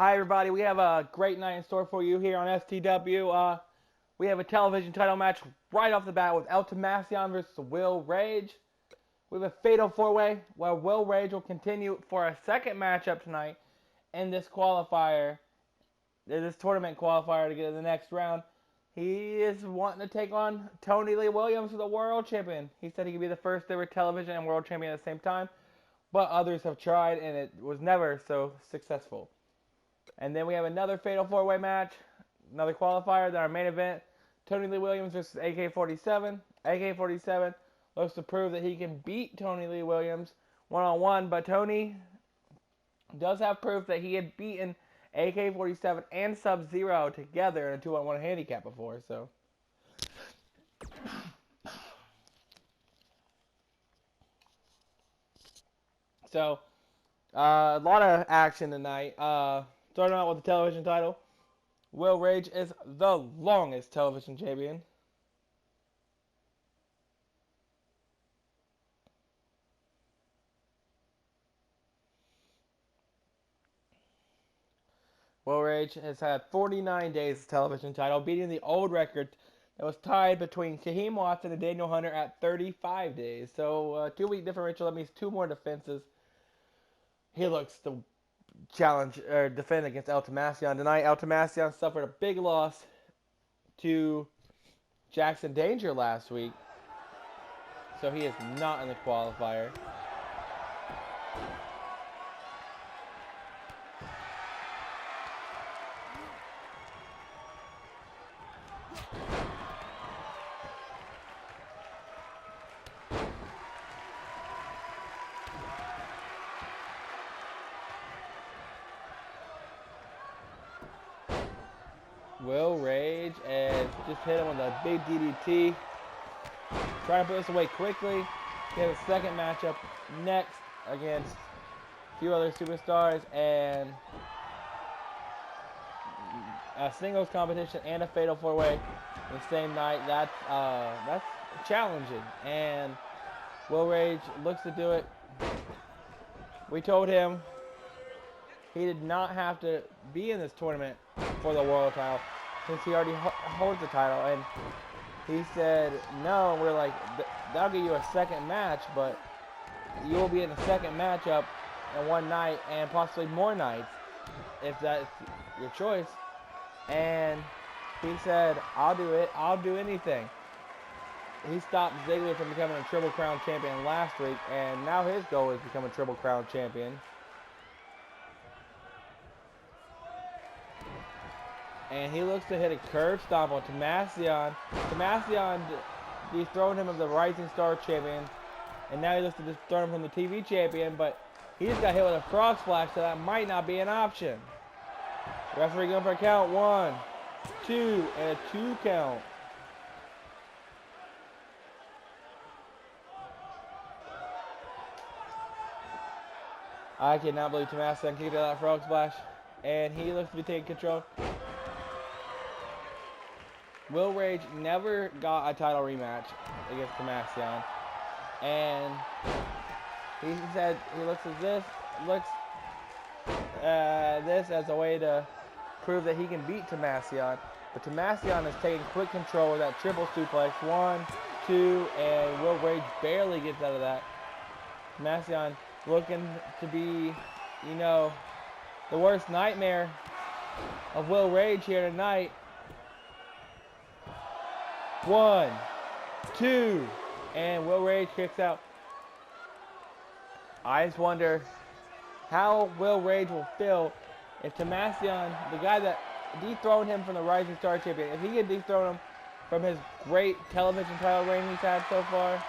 Hi everybody, we have a great night in store for you here on STW. We have a television title match right off the bat with El Tamacion versus Will Rage. We have a fatal four-way where Will Rage will continue for a second matchup tonight in this qualifier, this tournament qualifier to get to the next round. He is wanting to take on Tony Lee Williams for the world champion. He said he could be the first ever television and world champion at the same time, but others have tried and it was never so successful. And then we have another fatal four-way match, another qualifier, then our main event, Tony Lee Williams versus AK-47. AK-47 looks to prove that he can beat Tony Lee Williams one-on-one, but Tony does have proof that he had beaten AK-47 and Sub-Zero together in a 2-on-1 handicap before, so. So, a lot of action tonight. Starting out with the television title. Will Rage is the longest television champion. Will Rage has had 49 days of television title, beating the old record that was tied between Kaheem Watson and Daniel Hunter at 35 days. So, 2-week differential, that means 2 more defenses. He looks to challenge or defend against El Tamacion tonight. El Tamacion suffered a big loss to Jackson Danger last week, so he is not in the qualifier. Will Rage and just hit him with a big DDT. Trying to put this away quickly. He has a second matchup next against a few other superstars and a singles competition and a fatal four-way the same night. That's challenging, and Will Rage looks to do it. We told him he did not have to be in this tournament for the world title since he already holds the title, and he said no. We're like, that'll give you a second match, but you will be in a second matchup in one night and possibly more nights if that's your choice. And he said, I'll do it. I'll do anything. He stopped Ziggler from becoming a Triple Crown champion last week, and now his goal is to become a Triple Crown champion. And he looks to hit a curb stomp on Tamacion. Tamacion dethroned him as the Rising Star champion, and now he looks to dethrone him from the TV champion, but he just got hit with a frog splash, so that might not be an option. Referee going for a count. 1, 2, and a 2 count. I cannot believe Tamacion kicked out that frog splash, and he looks to be taking control. Will Rage never got a title rematch against Tamacion, and he said he looks at this as a way to prove that he can beat Tamacion. But Tamacion is taking quick control of that triple suplex. 1, 2, and Will Rage barely gets out of that. Tamacion looking to be, the worst nightmare of Will Rage here tonight. 1, 2, and Will Rage kicks out. I just wonder how Will Rage will feel if Tamacion, the guy that dethroned him from the Rising Star champion, if he can dethrone him from his great television title reign he's had so far.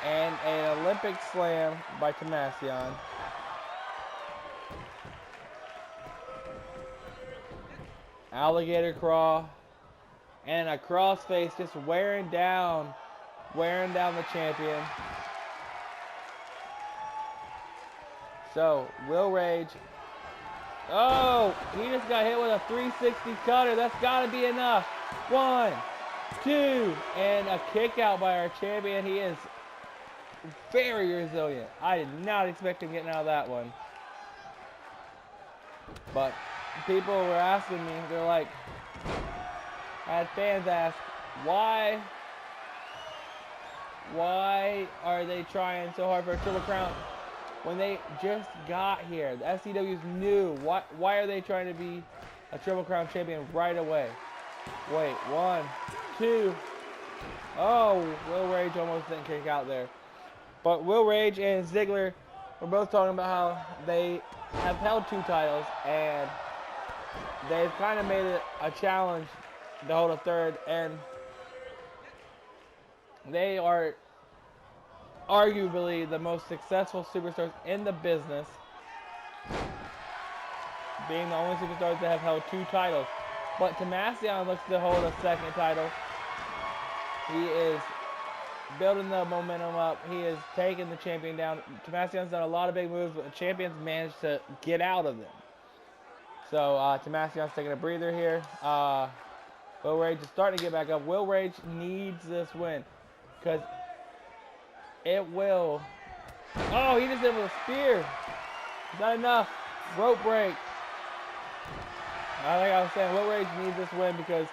And an Olympic slam by Tamacion. Alligator crawl, and a crossface just wearing down the champion. So, Will Rage, oh, he just got hit with a 360 cutter. That's got to be enough. 1, 2, and a kick out by our champion. He is very resilient. I did not expect him getting out of that one. But people were asking me, they're like, I had fans ask, why are they trying so hard for a Triple Crown when they just got here? The STW is new. Why are they trying to be a Triple Crown champion right away? Wait, 1, 2. Oh, Will Rage almost didn't kick out there. But Will Rage and Ziggler were both talking about how they have held 2 titles and they've kind of made it a challenge to hold a 3rd, and they are arguably the most successful superstars in the business, being the only superstars that have held 2 titles. But Tommaso looks to hold a 2nd title. He is building the momentum up. He is taking the champion down. Tommaso's done a lot of big moves, but the champion's managed to get out of them. So Tommaso's taking a breather here. Will Rage is starting to get back up. Will Rage needs this win because it will. Oh, he just did it with a spear. Is that enough? Rope break. Like I was saying, Will Rage needs this win because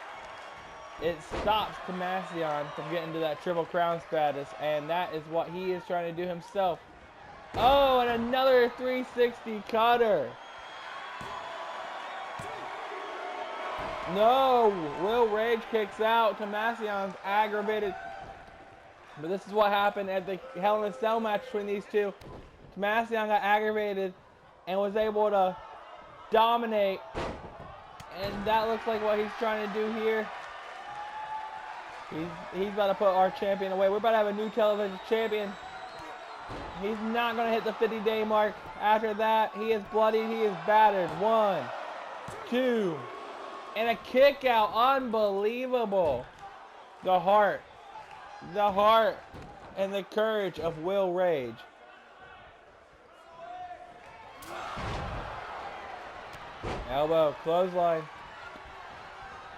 it stops Tommaso from getting to that Triple Crown status, and that is what he is trying to do himself. Oh, and another 360 cutter. No, Will Rage kicks out. Tommaso's aggravated. But this is what happened at the Hell in a Cell match between these two. Tommaso got aggravated and was able to dominate. And that looks like what he's trying to do here. He's about to put our champion away. We're about to have a new television champion. He's not going to hit the 50-day mark. After that, he is bloodied. He is battered. 1, 2. And a kick out. Unbelievable. The heart and the courage of Will Rage. Elbow, clothesline.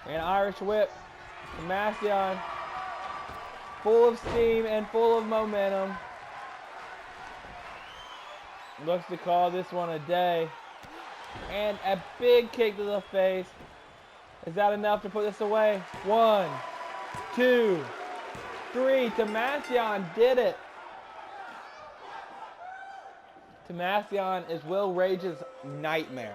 And Irish whip. Tommaso, full of steam and full of momentum. Looks to call this one a day. And a big kick to the face. Is that enough to put this away? 1, 2, 3. Tommaso did it. Tommaso is Will Rage's nightmare.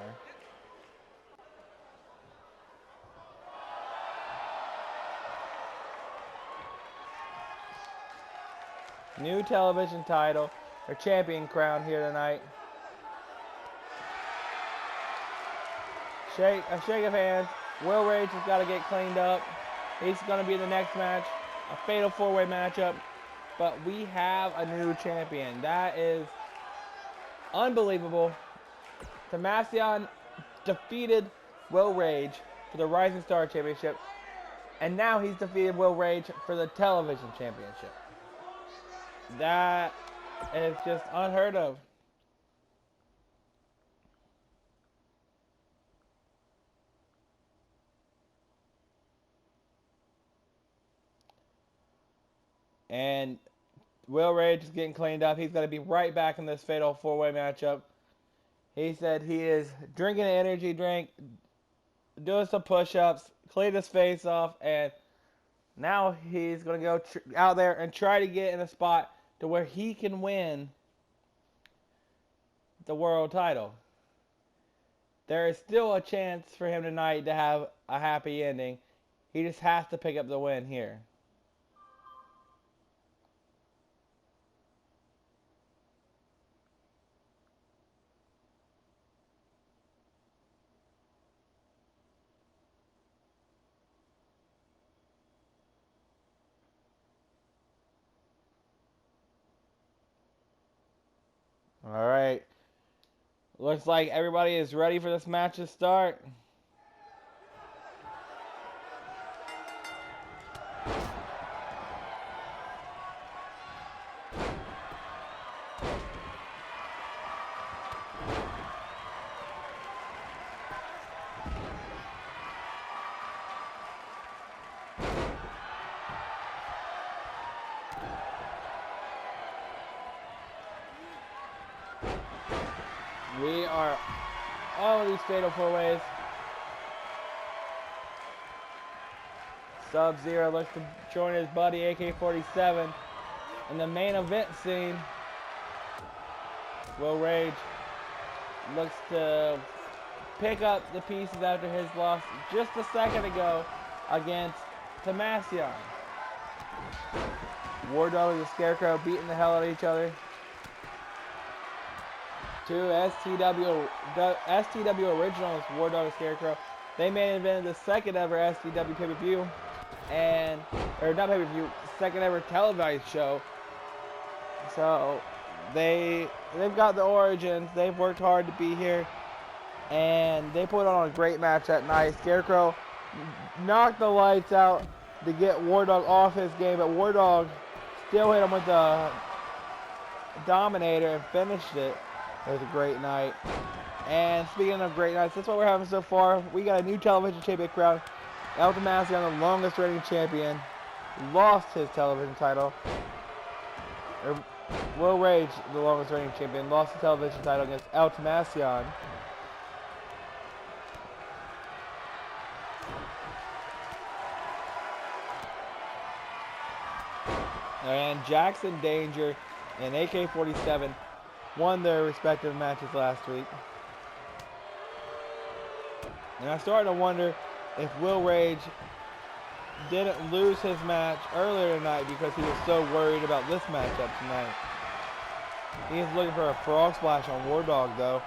New television title, or champion crown here tonight. A shake of hands. Will Rage has got to get cleaned up. He's going to be the next match, a fatal 4-way matchup. But we have a new champion. That is unbelievable. Tommaso defeated Will Rage for the Rising Star Championship. And now he's defeated Will Rage for the television championship. That is just unheard of. And Will Rage is getting cleaned up. He's going to be right back in this fatal 4-way matchup. He said he is drinking an energy drink, doing some push-ups, clean his face off, and now he's going to go out there and try to get in a spot to where he can win the world title. There is still a chance for him tonight to have a happy ending. He just has to pick up the win here. All right. Looks like everybody is ready for this match to start. We are all of these fatal 4-ways. Sub-Zero looks to join his buddy AK-47 in the main event scene. Will Rage looks to pick up the pieces after his loss just a second ago against Tomasian. War Dog and the Scarecrow beating the hell out of each other. Two STW originals, War Dog and Scarecrow. They main evented the second ever STW pay-per-view, or not pay-per-view, second ever televised show. So they've got the origins. They've worked hard to be here, and they put on a great match that night. Scarecrow knocked the lights out to get War Dog off his game, but War Dog still hit him with the Dominator and finished it. It was a great night. And speaking of great nights, that's what we're having so far. We got a new television champion crown. El Tomasian, the longest reigning champion, lost his television title. Will Rage, the longest reigning champion, lost the television title against El Tomasian. And Jackson Danger and AK-47 won their respective matches last week. And I'm starting to wonder if Will Rage didn't lose his match earlier tonight because he was so worried about this matchup tonight. He's looking for a frog splash on War Dog though.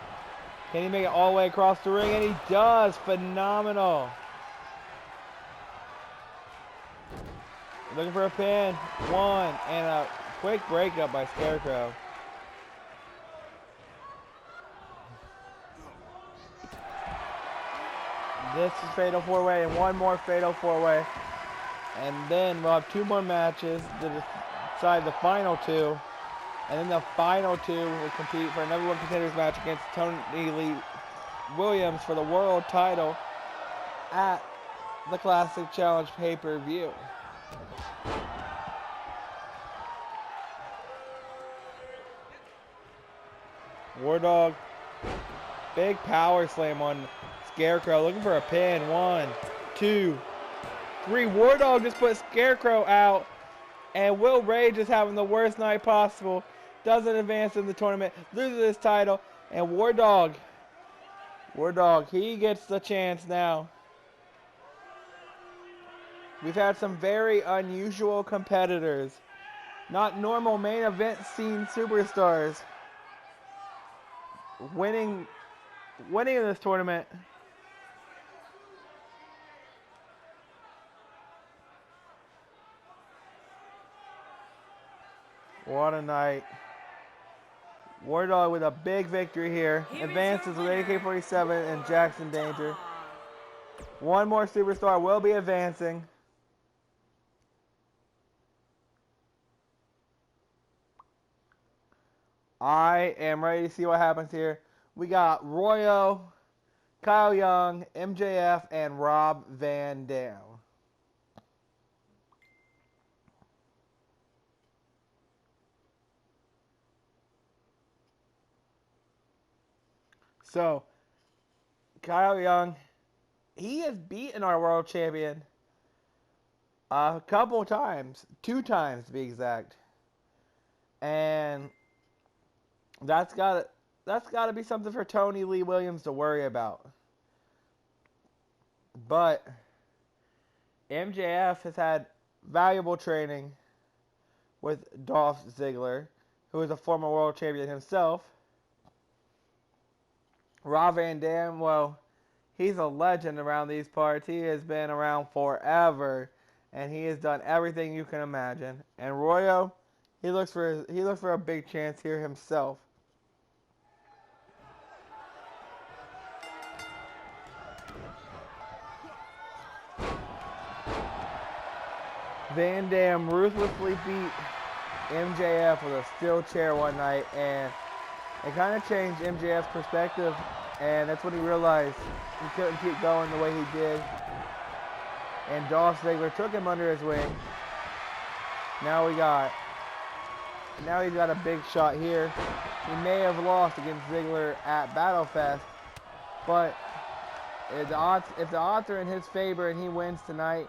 Can he make it all the way across the ring? And he does! Phenomenal! Looking for a pin. One. And a quick breakup by Scarecrow. This is Fatal 4-Way and one more Fatal 4-Way. And then we'll have two more matches to decide the final two. And then the final two will compete for a number one contenders match against Tony Lee Williams for the world title at the Classic Challenge pay-per-view. War Dog, big power slam on Scarecrow, looking for a pin. 1, 2, 3. War Dog just put Scarecrow out, and Will Rage is having the worst night possible. Doesn't advance in the tournament, loses his title, and War Dog, he gets the chance now. We've had some very unusual competitors, not normal main event scene superstars, winning in this tournament. What a night. War Dog with a big victory here. Advances with AK-47 and Jackson Danger. One more superstar will be advancing. I am ready to see what happens here. We got Royo, Kyle Young, MJF, and Rob Van Dam. So, Kyle Young, he has beaten our world champion a couple times. 2 times to be exact. And that's got to be something for Tony Lee Williams to worry about. But MJF has had valuable training with Dolph Ziggler, who is a former world champion himself. Rob Van Dam, well, he's a legend around these parts. He has been around forever, and he has done everything you can imagine. And Royo, he looks for a big chance here himself. Van Dam ruthlessly beat MJF with a steel chair one night, and it kind of changed MJF's perspective, and that's when he realized he couldn't keep going the way he did. And Dolph Ziggler took him under his wing. Now he's got a big shot here. he may have lost against Ziggler at Battlefest, but if the odds are in his favor and he wins tonight,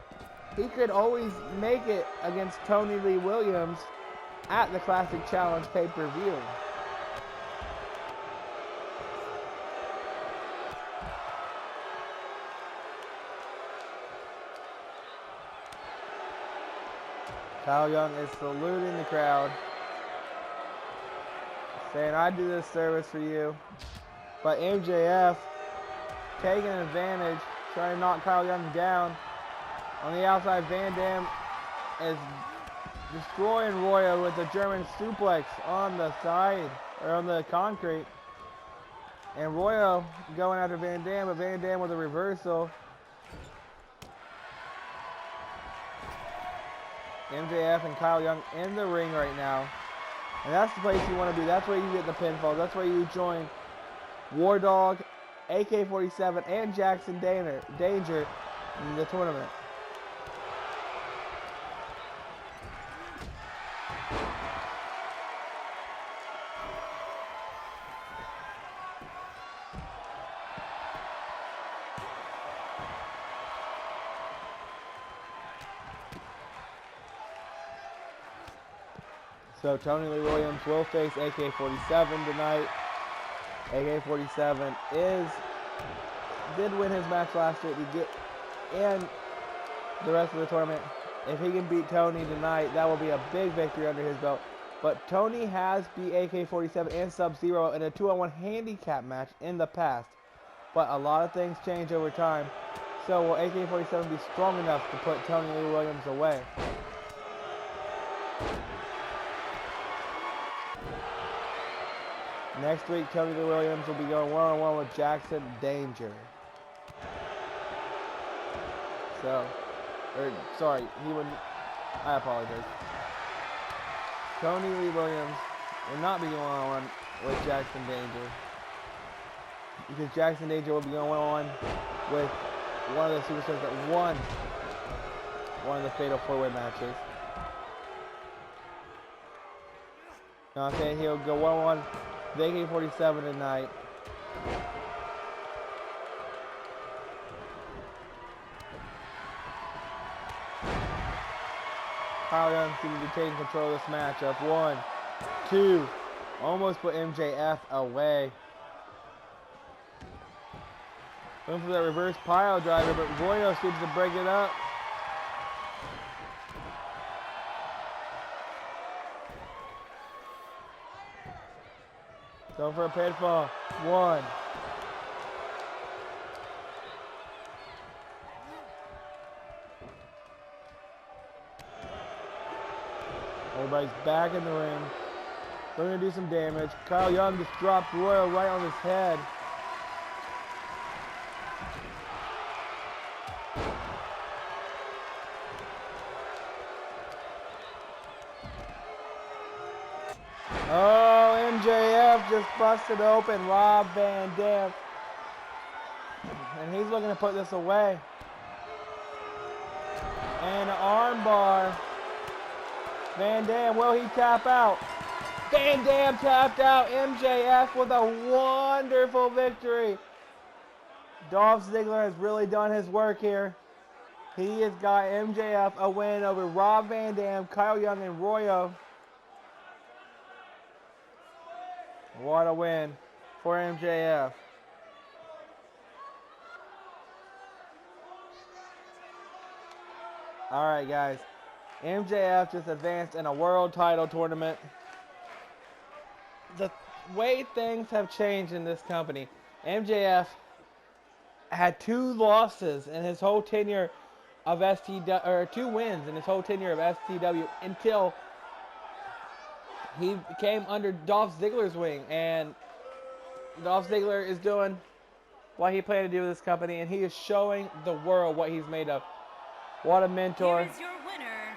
he could always make it against Tony Lee Williams at the Classic Challenge pay-per-view. Kyle Young is saluting the crowd, saying, I do this service for you. But MJF taking advantage, trying to knock Kyle Young down. On the outside, Van Dam is destroying Royo with a German suplex on the side, or on the concrete. And Royo going after Van Dam, but Van Dam with a reversal. MJF and Kyle Young in the ring right now. And that's the place you want to be. That's where you get the pinfall. That's where you join War Dog, AK-47, and Jackson Danger in the tournament. So Tony Lee Williams will face AK-47 tonight. AK-47 did win his match last week to get in the rest of the tournament. If he can beat Tony tonight, that will be a big victory under his belt. But Tony has beat AK-47 and Sub-Zero in a 2-on-1 handicap match in the past. But a lot of things change over time. So will AK-47 be strong enough to put Tony Lee Williams away? Next week, Tony Lee Williams will be going one-on-one with Jackson Danger. I apologize. Tony Lee Williams will not be going one-on-one with Jackson Danger, because Jackson Danger will be going one-on-one with one of the superstars that won one of the Fatal 4-Way matches. Now I'm saying he'll go one-on-one with AK-47 tonight. Kyle Young seems to be taking control of this matchup. 1, 2, almost put MJF away. Going for that reverse pile driver, but Royo seems to break it up. Going for a pinfall. 1. Everybody's back in the ring. They're going to do some damage. Kyle Young just dropped Royo right on his head. Oh, MJF just busted open Rob Van Dam. And he's looking to put this away. And an armbar. Van Dam, will he tap out? Van Dam tapped out. MJF with a wonderful victory. Dolph Ziggler has really done his work here. He has got MJF a win over Rob Van Dam, Kyle Young, and Royo. What a win for MJF. Alright guys, MJF just advanced in a world title tournament. The way things have changed in this company, MJF had 2 losses in his whole tenure of STW, or 2 wins in his whole tenure of STW until he came under Dolph Ziggler's wing, and Dolph Ziggler is doing what he planned to do with this company, and he is showing the world what he's made of. What a mentor. Here is your winner,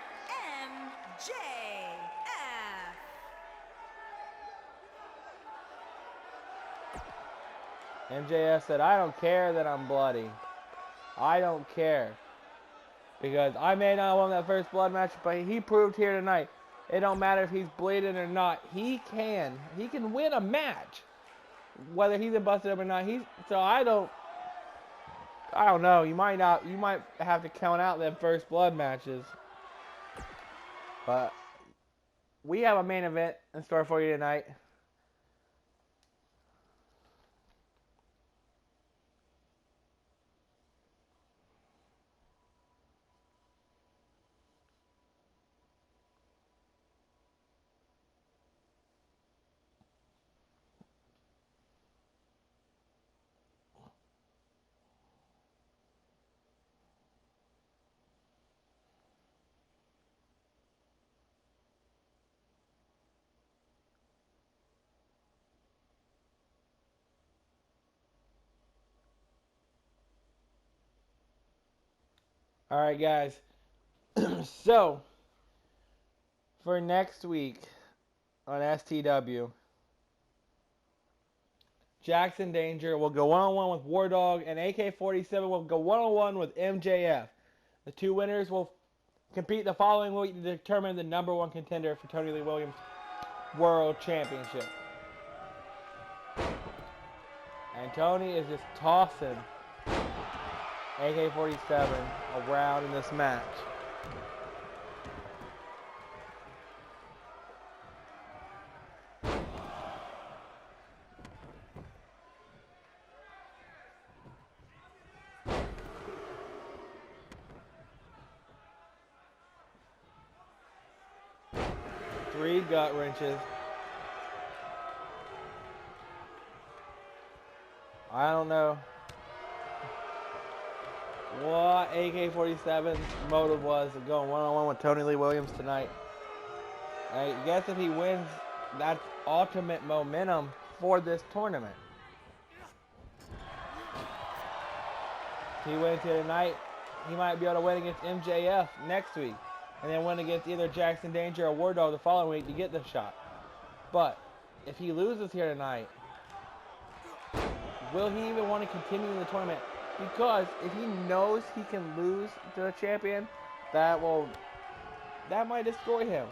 MJF. MJF said, I don't care that I'm bloody. I don't care. Because I may not have won that first blood match, but he proved here tonight It don't matter if he's bleeding or not. He can win a match, whether he's busted up or not. So I don't know. You might have to count out them first blood matches. But we have a main event in store for you tonight. All right, guys. So, for next week on STW, Jackson Danger will go one-on-one with War Dog, and AK-47 will go one-on-one with MJF. The two winners will compete the following week to determine the number one contender for Tony Lee Williams World Championship. And Tony is just tossing AK-47 around in this match. Three gut wrenches. I don't know what AK-47's motive was of going one-on-one with Tony Lee Williams tonight. I guess if he wins, that's ultimate momentum for this tournament. If he wins here tonight, he might be able to win against MJF next week, and then win against either Jackson Danger or War Dog the following week to get the shot. But if he loses here tonight, will he even want to continue in the tournament? Because if he knows he can lose to the champion, that might destroy him.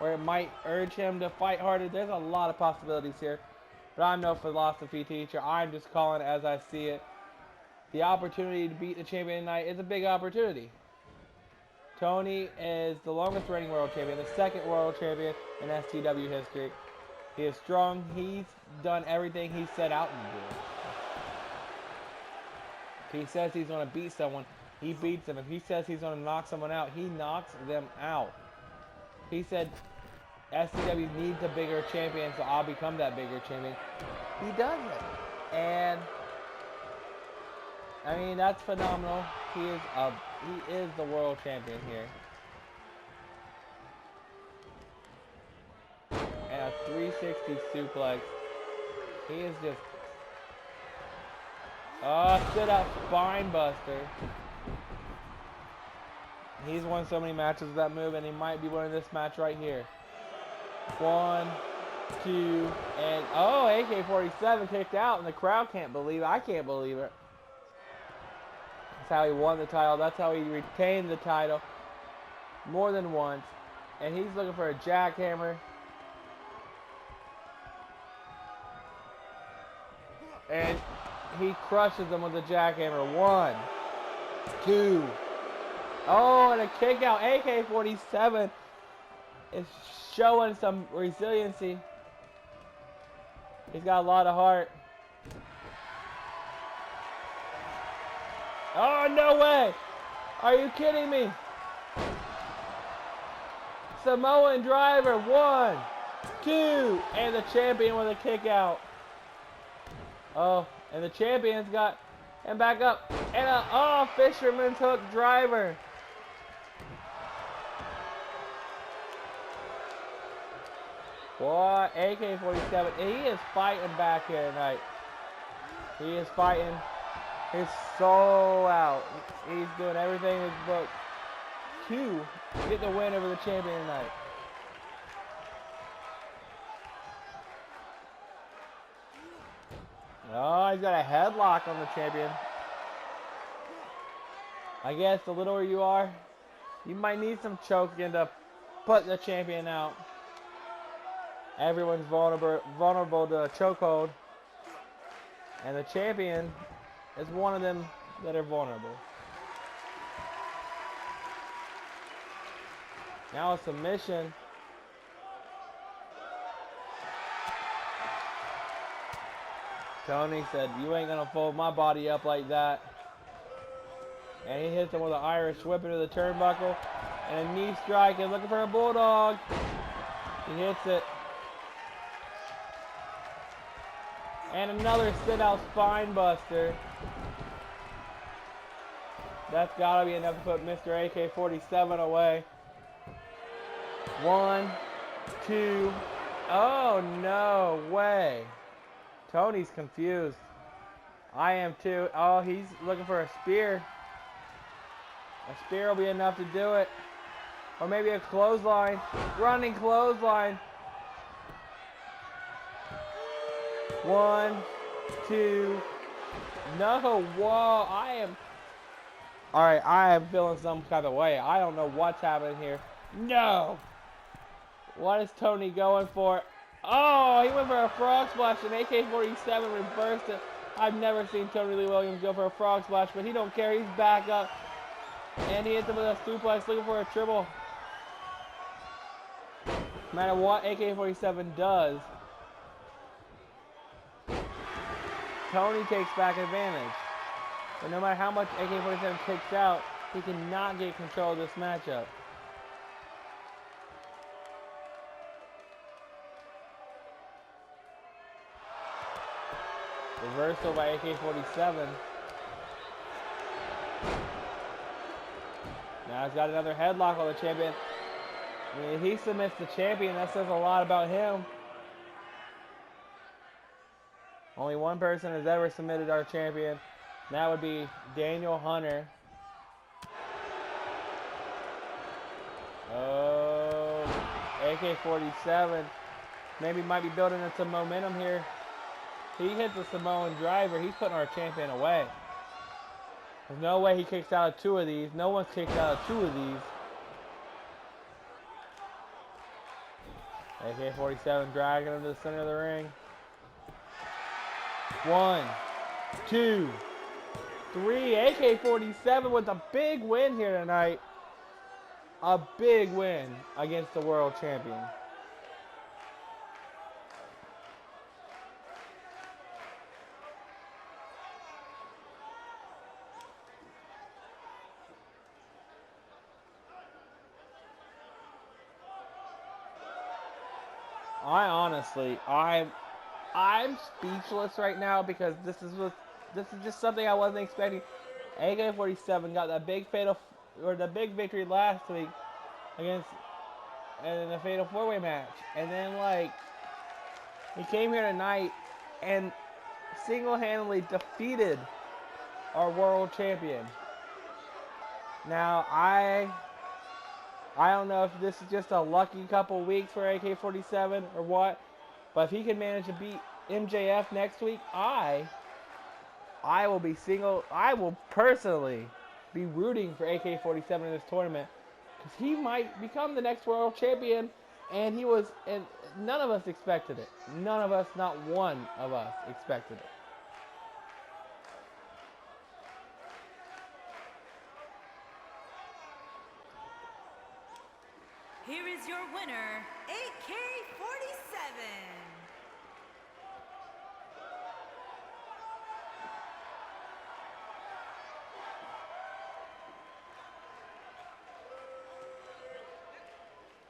Or it might urge him to fight harder. There's a lot of possibilities here. But I'm no philosophy teacher. I'm just calling it as I see it. The opportunity to beat the champion tonight is a big opportunity. Tony is the longest reigning world champion, the second world champion in STW history. He is strong. He's done everything he set out to do. If he says he's going to beat someone, he beats them. If he says he's going to knock someone out, he knocks them out. He said STW needs a bigger champion, so I'll become that bigger champion. He does it. And I mean, that's phenomenal. He is the world champion here. And a 360 suplex. He is just... Oh, sit out spine buster. He's won so many matches with that move, and he might be winning this match right here. 1, 2, and... Oh, AK-47 kicked out, and the crowd can't believe it. I can't believe it. That's how he won the title. That's how he retained the title more than once. And he's looking for a jackhammer. And he crushes him with a jackhammer. 1, 2. Oh, and a kick out. AK-47 is showing some resiliency. He's got a lot of heart. Oh, no way! Are you kidding me? Samoan driver, 1, 2, and the champion with a kick out. Oh, and the champion's got him back up. And a fisherman's hook driver. Boy, AK-47, he is fighting back here tonight. He is fighting his soul out. He's doing everything in his book to get the win over the champion tonight. Oh, he's got a headlock on the champion. I guess the littler you are, you might need some choking to put the champion out. Everyone's vulnerable to a chokehold. And the champion is one of them that are vulnerable. Now a submission. Tony said, "You ain't gonna fold my body up like that." And he hits him with an Irish whip into the turnbuckle. And a knee strike, and looking for a bulldog. He hits it. And another sit-out spine buster. That's gotta be enough to put Mr. AK-47 away. 1, 2. Oh, no way. Tony's confused. I am too. Oh, he's looking for a spear. A spear will be enough to do it. Or maybe a clothesline. Running clothesline. 1, 2. No, whoa. Alright, I am feeling some kind of way. I don't know what's happening here. No. What is Tony going for? Oh, he went for a frog splash and AK-47 reversed it. I've never seen Tony Lee Williams go for a frog splash, but he don't care. He's back up. And he hits him with a suplex, looking for a triple. No matter what AK-47 does, Tony takes back advantage. But no matter how much AK-47 kicks out, he cannot get control of this matchup. Reversal by AK-47. Now he's got another headlock on the champion. I mean, if he submits the champion, that says a lot about him. Only one person has ever submitted our champion. And that would be Daniel Hunter. Oh, AK-47. Maybe might be building in some momentum here. He hits the Samoan driver. He's putting our champion away. There's no way he kicks out of 2 of these. No one's kicked out of 2 of these. AK-47 dragging him to the center of the ring. 1, 2, 3. AK-47 with a big win here tonight. A big win against the world champion. I'm speechless right now because this is just something I wasn't expecting. AK-47 got that big big victory last week in a fatal 4-way match, and then like he came here tonight and single-handedly defeated our world champion. Now I don't know if this is just a lucky couple weeks for AK-47 or what, but if he can manage to beat MJF next week, I will personally be rooting for AK-47 in this tournament because he might become the next world champion, and none of us expected it. None of us, not one of us, expected it. Here is your winner, AK-47.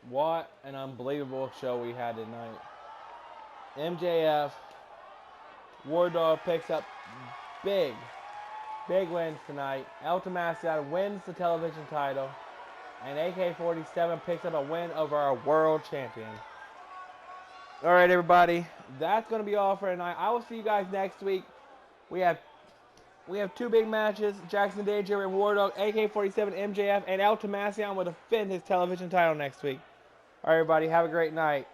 What an unbelievable show we had tonight. MJF, War Dog picks up big wins tonight. El Tomasian wins the television title. And AK-47 picks up a win over our world champion. All right, everybody. That's going to be all for tonight. I will see you guys next week. We have 2 big matches. Jackson Danger and War Dog, AK-47, MJF, and El Tomasian will defend his television title next week. All right, everybody. Have a great night.